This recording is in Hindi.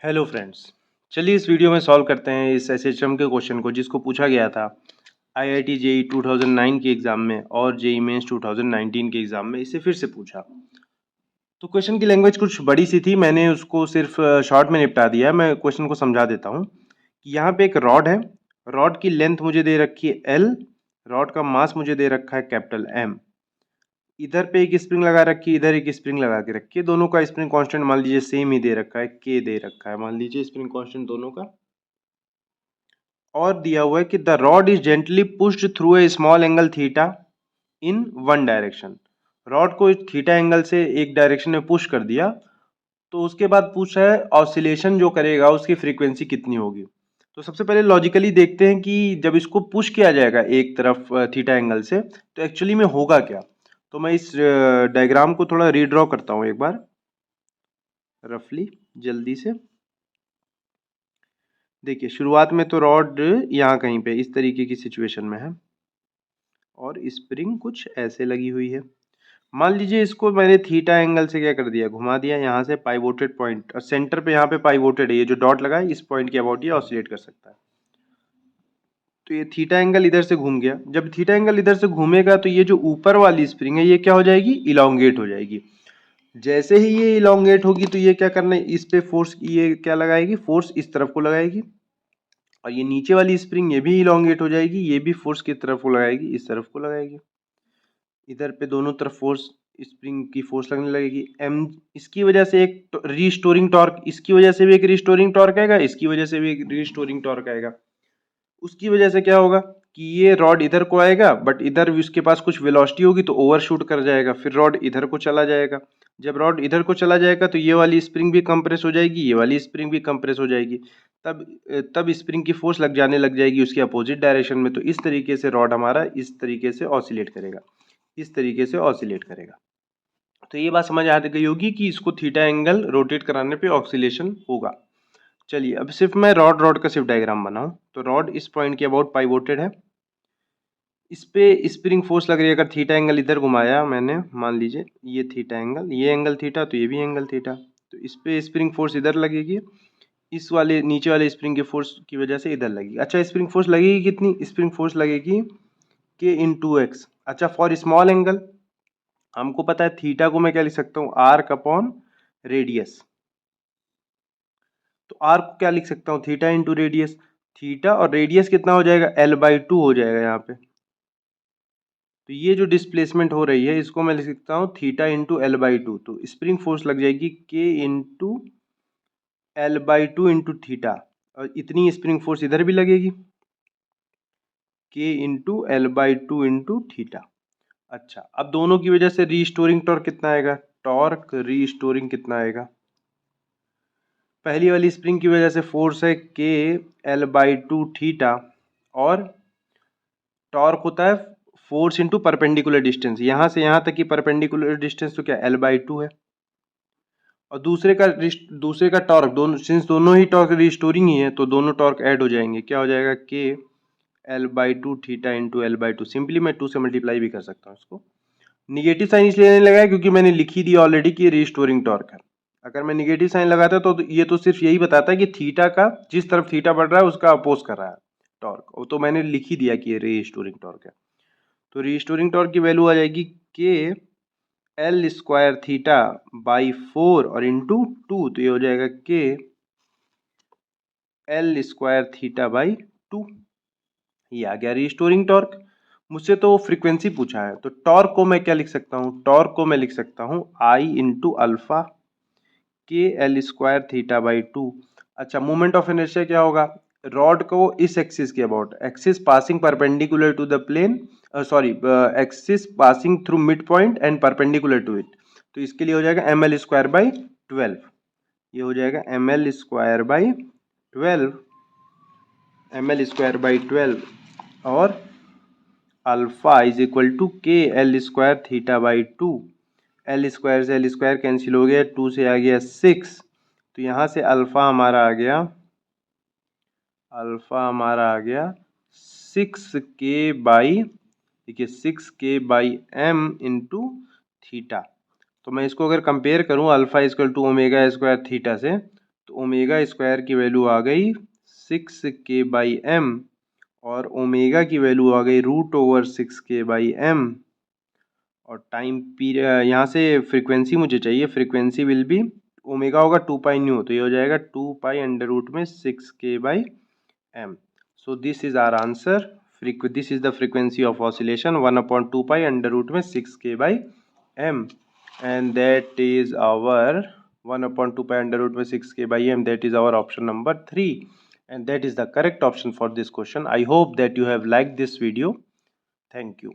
Hello friends. चलिए इस वीडियो में सॉल्व करते हैं इस एसएचएम के क्वेश्चन को जिसको पूछा गया था आईआईटी जेई 2009 के एग्ज़ाम में और जेई मेंस 2019 के एग्ज़ाम में। इसे फिर से पूछा तो क्वेश्चन की लैंग्वेज कुछ बड़ी सी थी, मैंने उसको सिर्फ शॉर्ट में निपटा दिया। मैं क्वेश्चन को समझा देता हूँ कि यहाँ पे एक रॉड है, रॉड की लेंथ मुझे दे रखी है एल, रॉड का मास मुझे दे रखा है कैपिटल एम, इधर पे एक स्प्रिंग लगा रखी है, इधर एक स्प्रिंग लगा के रखी है, दोनों का स्प्रिंग कांस्टेंट मान लीजिए सेम ही दे रखा है, के दे रखा है, मान लीजिए स्प्रिंग कांस्टेंट दोनों का। और दिया हुआ है कि the rod is gently pushed through a small angle theta in one direction. Rod को थीटा एंगल से एक डायरेक्शन में पुश कर दिया, तो उसके बाद पूछ रहा है ऑसिलेशन जो करेगा उसकी फ्रीक्वेंसी कितनी होगी। तो सबसे पहले लॉजिकली देखते हैं कि जब इसको पुश किया जाएगा एक तरफ थीटा एंगल से तो एक्चुअली में होगा क्या। तो मैं इस डायग्राम को थोड़ा रीड्रॉ करता हूँ एक बार रफली जल्दी से। देखिए शुरुआत में तो रॉड यहाँ कहीं पे इस तरीके की सिचुएशन में है और स्प्रिंग कुछ ऐसे लगी हुई है। मान लीजिए इसको मैंने थीटा एंगल से क्या कर दिया, घुमा दिया यहाँ से पाइवोटेड पॉइंट, और सेंटर पे यहाँ पे पाइवोटेड है, ये जो डॉट लगा है इस पॉइंट के अबाउट ये ऑसिलेट कर सकता है। तो ये थीटा एंगल इधर से घूम गया, जब थीटा एंगल इधर से घूमेगा तो ये जो ऊपर वाली स्प्रिंग है ये क्या हो जाएगी, इलोंगेट हो जाएगी। जैसे ही ये इलोंगेट होगी तो ये क्या करना है, इस पे फोर्स, ये क्या लगाएगी, फोर्स इस तरफ को लगाएगी, और ये नीचे वाली स्प्रिंग ये भी इलोंगेट हो जाएगी, ये भी फोर्स किस तरफ को लगाएगी, इस तरफ को लगाएगी। इधर पे दोनों तरफ फोर्स, स्प्रिंग की फोर्स लगने लगेगी एम, इसकी वजह से एक रीस्टोरिंग टॉर्क, इसकी वजह से भी एक रीस्टोरिंग टॉर्क आएगा, इसकी वजह से भी एक रीस्टोरिंग टॉर्क आएगा। उसकी वजह से क्या होगा कि ये रॉड इधर को आएगा बट इधर उसके पास कुछ वेलोसिटी होगी तो ओवरशूट कर जाएगा, फिर रॉड इधर को चला जाएगा। जब रॉड इधर को चला जाएगा तो ये वाली स्प्रिंग भी कंप्रेस हो जाएगी, ये वाली स्प्रिंग भी कंप्रेस हो जाएगी, तब स्प्रिंग की फोर्स लग जाने लग जाएगी उसके अपोजिट डायरेक्शन में। तो इस तरीके से रॉड हमारा इस तरीके से ऑसिलेट करेगा, इस तरीके से ऑसिलेट करेगा। तो ये बात समझ आ गई होगी कि इसको थीटा एंगल रोटेट कराने पे ऑक्सीलेशन होगा। चलिए अब सिर्फ मैं रॉड रॉड का सिर्फ डायग्राम बनाऊं तो रॉड इस पॉइंट के अबाउट पाइवोटेड है, इस पे स्प्रिंग फोर्स लग रही है। अगर थीटा एंगल इधर घुमाया मैंने, मान लीजिए ये थीटा एंगल, ये एंगल थीटा, तो ये भी एंगल थीटा, तो इस पे स्प्रिंग फोर्स इधर लगेगी, इस वाले नीचे वाले स्प्रिंग के फोर्स की वजह से इधर लगेगी। अच्छा स्प्रिंग फोर्स लगेगी कितनी, स्प्रिंग फोर्स लगेगी के इन टू एक्स। अच्छा फॉर स्मॉल एंगल हमको पता है थीटा को मैं क्या लिख सकता हूँ, आर्क अपॉन रेडियस। तो आर्क को क्या लिख सकता हूँ, थीटा इंटू रेडियस। थीटा और रेडियस कितना हो जाएगा, L/2 हो जाएगा यहाँ पे। तो ये जो डिस्प्लेसमेंट हो रही है इसको मैं लिख सकता हूँ थीटा इंटू L/2। तो स्प्रिंग फोर्स लग जाएगी K into L/2 into theta, और इतनी स्प्रिंग फोर्स इधर भी लगेगी K into L/2 into theta. अच्छा अब दोनों की वजह से रीस्टोरिंग टॉर्क कितना आएगा, टॉर्क रीस्टोरिंग कितना आएगा, पहली वाली स्प्रिंग की वजह से फोर्स है K L/2 थीटा, और टॉर्क होता है फोर्स इंटू परपेंडिकुलर डिस्टेंस, यहाँ से यहाँ तक की परपेंडिकुलर डिस्टेंस तो क्या L/2 है, और दूसरे का टॉर्क, दोनों सिंस दोनों ही टॉर्क रिस्टोरिंग ही है तो दोनों टॉर्क ऐड हो जाएंगे, क्या हो जाएगा K L/2 theta into L/2। Simply मैं 2 से मल्टीप्लाई भी कर सकता हूँ इसको। निगेटिव साइन इसलिए नहीं लगाया क्योंकि मैंने लिख ही दिया ऑलरेडी कि ये रिस्टोरिंग टॉर्क है। अगर मैं निगेटिव साइन लगाता तो ये तो सिर्फ यही बताता है कि थीटा का जिस तरफ थीटा बढ़ रहा है उसका अपोज कर रहा है टॉर्क, वो तो मैंने लिख ही दिया कि ये रिस्टोरिंग टॉर्क है। तो रिस्टोरिंग टॉर्क की वैल्यू आ जाएगी के एल स्क्वायर थीटा बाई 4 और इंटू 2, तो ये हो जाएगा के एल स्क्वायर थीटा बाई 2। ये आ गया रिस्टोरिंग टॉर्क। मुझसे तो फ्रीक्वेंसी पूछा है तो टॉर्क को मैं क्या लिख सकता हूँ, टॉर्क को मैं लिख सकता हूँ आई इंटू अल्फा के एल स्क्वायर थीटा बाई 2। अच्छा मोमेंट ऑफ इनर्शिया क्या होगा, रॉड को इस एक्सिस के about, axis passing perpendicular to the plane, sorry axis passing through mid point and perpendicular to it, तो इसके लिए हो जाएगा एम एल स्क्वायर बाई 12। ये हो जाएगा M L square by 12, M L square by 12, और alpha is equal to K L square theta by 2। L square से एल स्क्वायर कैंसिल हो गया, 2 से आ गया 6, तो यहाँ से अल्फा हमारा आ गया, अल्फा हमारा आ गया 6K बाई, देखिए 6K by M into theta. तो मैं इसको अगर कंपेयर करूँ alpha is equal to omega square theta से, तो ओमेगा स्क्वायर की वैल्यू आ गई 6k/m और ओमेगा की वैल्यू आ गई √6k/m और टाइम पीरियड यहाँ से फ्रीक्वेंसी मुझे चाहिए, फ्रीक्वेंसी विल बी ओमेगा होगा 2 पाई न्यू, तो ये हो जाएगा 2 पाई अंडर रूट में 6k/m. So this is our answer. This is the frequency of oscillation 1/2 pi under root में 6k/m, and that is our 1/2 pi under root में 6k/m. That is our option number 3, and that is the correct option for this question. I hope that you have liked this video. Thank you.